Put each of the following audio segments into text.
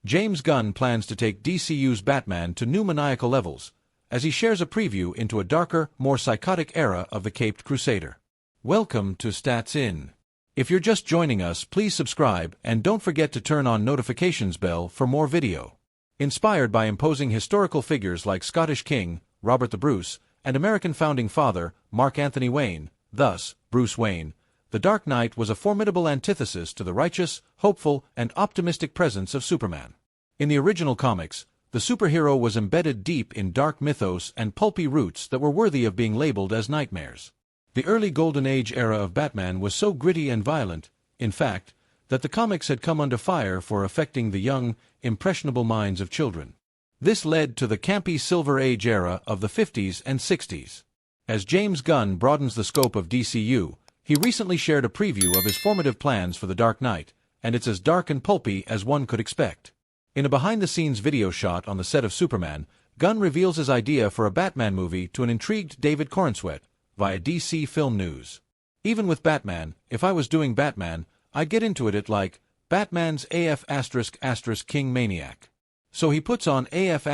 James Gunn plans to take DCU's Batman to new maniacal levels, as he shares a preview into a darker, more psychotic era of the Caped Crusader. Welcome to Stats In. If you're just joining us, please subscribe and don't forget to turn on notifications bell for more video. Inspired by imposing historical figures like Scottish King, Robert the Bruce, and American Founding Father, Mark Anthony Wayne, thus, Bruce Wayne, the Dark Knight was a formidable antithesis to the righteous, hopeful, and optimistic presence of Superman. In the original comics, the superhero was embedded deep in dark mythos and pulpy roots that were worthy of being labeled as nightmares. The early Golden Age era of Batman was so gritty and violent, in fact, that the comics had come under fire for affecting the young, impressionable minds of children. This led to the campy Silver Age era of the 50s and 60s. As James Gunn broadens the scope of DCU, he recently shared a preview of his formative plans for The Dark Knight, and it's as dark and pulpy as one could expect. In a behind-the-scenes video shot on the set of Superman, Gunn reveals his idea for a Batman movie to an intrigued David Corenswet via DC Film News. Even with Batman, if I was doing Batman, I'd get into it like, Batman's AF*** King Maniac. So he puts on AF***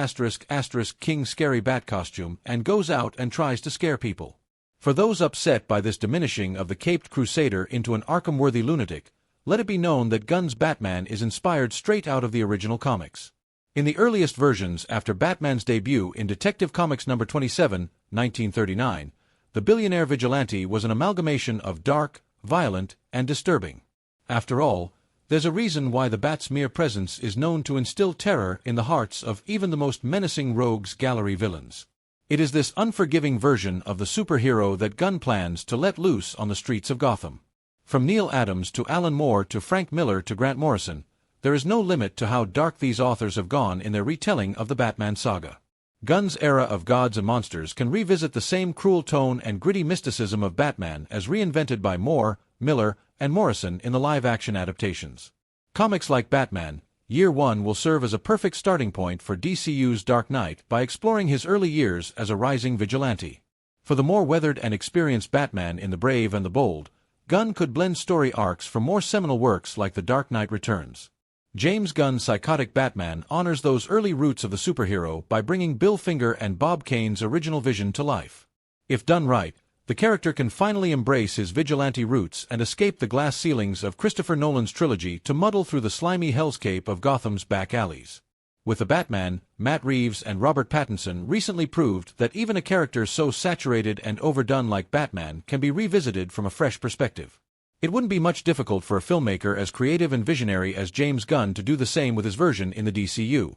King Scary Bat costume and goes out and tries to scare people. For those upset by this diminishing of the Caped Crusader into an Arkham-worthy lunatic, let it be known that Gunn's Batman is inspired straight out of the original comics. In the earliest versions after Batman's debut in Detective Comics No. 27, 1939, the billionaire vigilante was an amalgamation of dark, violent, and disturbing. After all, there's a reason why the Bat's mere presence is known to instill terror in the hearts of even the most menacing rogues gallery villains. It is this unforgiving version of the superhero that Gunn plans to let loose on the streets of Gotham. From Neil Adams to Alan Moore to Frank Miller to Grant Morrison, there is no limit to how dark these authors have gone in their retelling of the Batman saga. Gunn's era of gods and monsters can revisit the same cruel tone and gritty mysticism of Batman as reinvented by Moore, Miller, and Morrison in the live-action adaptations. Comics like Batman, Year One will serve as a perfect starting point for DCU's Dark Knight by exploring his early years as a rising vigilante. For the more weathered and experienced Batman in The Brave and the Bold, Gunn could blend story arcs from more seminal works like The Dark Knight Returns. James Gunn's psychotic Batman honors those early roots of the superhero by bringing Bill Finger and Bob Kane's original vision to life. If done right, the character can finally embrace his vigilante roots and escape the glass ceilings of Christopher Nolan's trilogy to muddle through the slimy hellscape of Gotham's back alleys. With the Batman, Matt Reeves and Robert Pattinson recently proved that even a character so saturated and overdone like Batman can be revisited from a fresh perspective. It wouldn't be much difficult for a filmmaker as creative and visionary as James Gunn to do the same with his version in the DCU.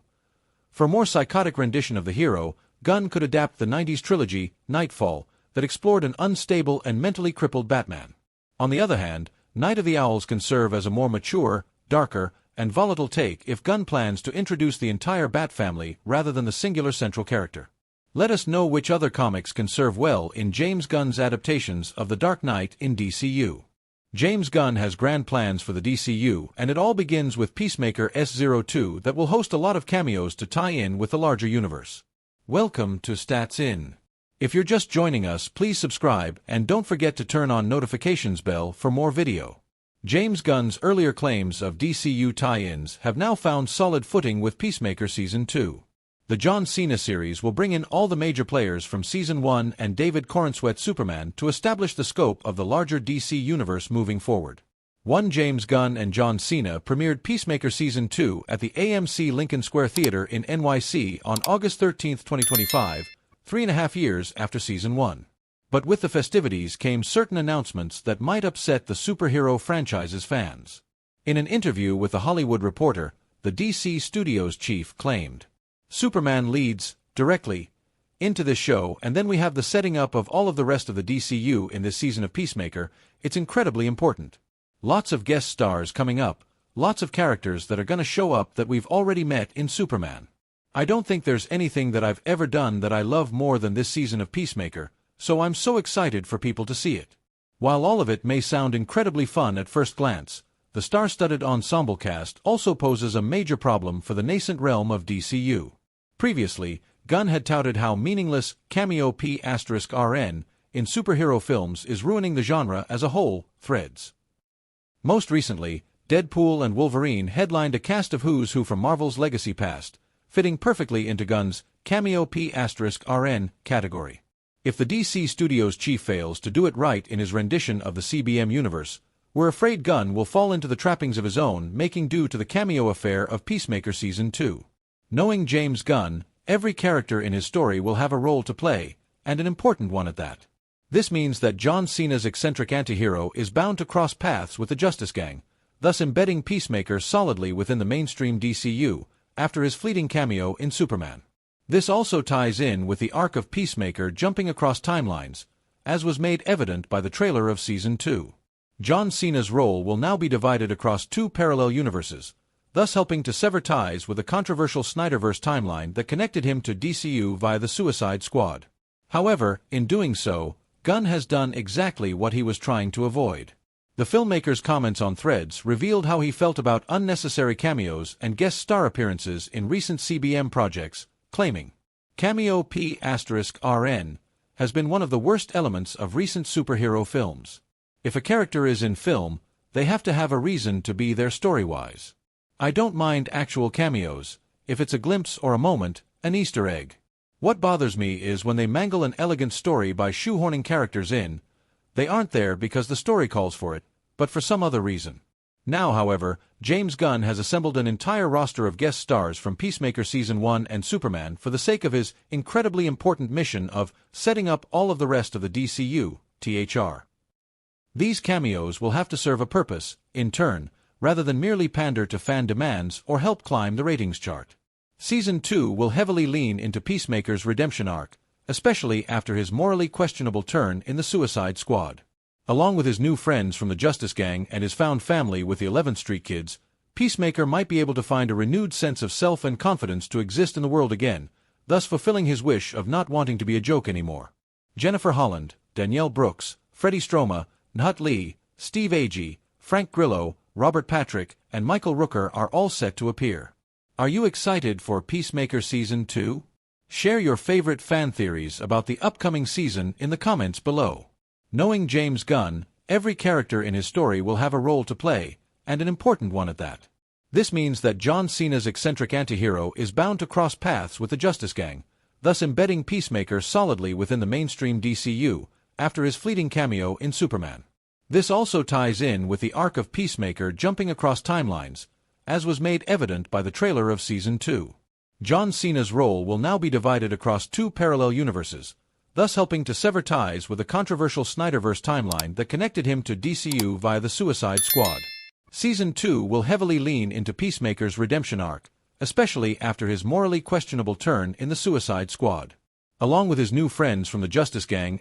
For a more psychotic rendition of the hero, Gunn could adapt the 90s trilogy, Nightfall, that explored an unstable and mentally crippled Batman. On the other hand, Night of the Owls can serve as a more mature, darker, and volatile take if Gunn plans to introduce the entire Bat family rather than the singular central character. Let us know which other comics can serve well in James Gunn's adaptations of The Dark Knight in DCU. James Gunn has grand plans for the DCU, and it all begins with Peacemaker S02 that will host a lot of cameos to tie in with the larger universe. Welcome to Stats In. If you're just joining us, please subscribe and don't forget to turn on notifications bell for more video. James Gunn's earlier claims of DCU tie-ins have now found solid footing with Peacemaker Season 2. The John Cena series will bring in all the major players from Season 1 and David Corenswet's Superman to establish the scope of the larger DC universe moving forward. One James Gunn and John Cena premiered Peacemaker Season 2 at the AMC Lincoln Square Theater in NYC on August 13, 2025, 3.5 years after Season 1. But with the festivities came certain announcements that might upset the superhero franchise's fans. In an interview with The Hollywood Reporter, the DC Studios chief claimed, "Superman leads, directly, into this show, and then we have the setting up of all of the rest of the DCU in this season of Peacemaker. It's incredibly important. Lots of guest stars coming up, lots of characters that are gonna show up that we've already met in Superman. I don't think there's anything that I've ever done that I love more than this season of Peacemaker, so I'm so excited for people to see it." While all of it may sound incredibly fun at first glance, the star-studded ensemble cast also poses a major problem for the nascent realm of DCU. Previously, Gunn had touted how meaningless cameo P***RN in superhero films is ruining the genre as a whole. Threads. Most recently, Deadpool and Wolverine headlined a cast of who's who from Marvel's legacy past, fitting perfectly into Gunn's cameo P***RN category. If the DC Studios chief fails to do it right in his rendition of the CBM universe, we're afraid Gunn will fall into the trappings of his own making due to the cameo affair of Peacemaker Season 2. Knowing James Gunn, every character in his story will have a role to play, and an important one at that. This means that John Cena's eccentric antihero is bound to cross paths with the Justice Gang, thus embedding Peacemaker solidly within the mainstream DCU, after his fleeting cameo in Superman. This also ties in with the arc of Peacemaker jumping across timelines, as was made evident by the trailer of Season 2. John Cena's role will now be divided across 2 parallel universes, thus helping to sever ties with the controversial Snyderverse timeline that connected him to DCU via the Suicide Squad. However, in doing so, Gunn has done exactly what he was trying to avoid. The filmmaker's comments on Threads revealed how he felt about unnecessary cameos and guest star appearances in recent CBM projects, claiming, "Cameo P***RN has been one of the worst elements of recent superhero films. If a character is in film, they have to have a reason to be there story-wise. I don't mind actual cameos, if it's a glimpse or a moment, an Easter egg. What bothers me is when they mangle an elegant story by shoehorning characters in. They aren't there because the story calls for it, but for some other reason." Now, however, James Gunn has assembled an entire roster of guest stars from Peacemaker Season 1 and Superman for the sake of his incredibly important mission of setting up all of the rest of the DCU, THR. These cameos will have to serve a purpose, in turn, rather than merely pander to fan demands or help climb the ratings chart. Season 2 will heavily lean into Peacemaker's redemption arc, especially after his morally questionable turn in the Suicide Squad. Along with his new friends from the Justice Gang and his found family with the 11th Street Kids, Peacemaker might be able to find a renewed sense of self and confidence to exist in the world again, thus fulfilling his wish of not wanting to be a joke anymore. Jennifer Holland, Danielle Brooks, Freddie Stroma, Nhat Lee, Steve Agee, Frank Grillo, Robert Patrick, and Michael Rooker are all set to appear. Are you excited for Peacemaker Season 2? Share your favorite fan theories about the upcoming season in the comments below. Knowing James Gunn, every character in his story will have a role to play, and an important one at that. This means that John Cena's eccentric antihero is bound to cross paths with the Justice Gang, thus embedding Peacemaker solidly within the mainstream DCU, after his fleeting cameo in Superman. This also ties in with the arc of Peacemaker jumping across timelines, as was made evident by the trailer of Season 2. John Cena's role will now be divided across 2 parallel universes, thus helping to sever ties with the controversial Snyderverse timeline that connected him to DCU via the Suicide Squad. Season 2 will heavily lean into Peacemaker's redemption arc, especially after his morally questionable turn in the Suicide Squad. Along with his new friends from the Justice Gang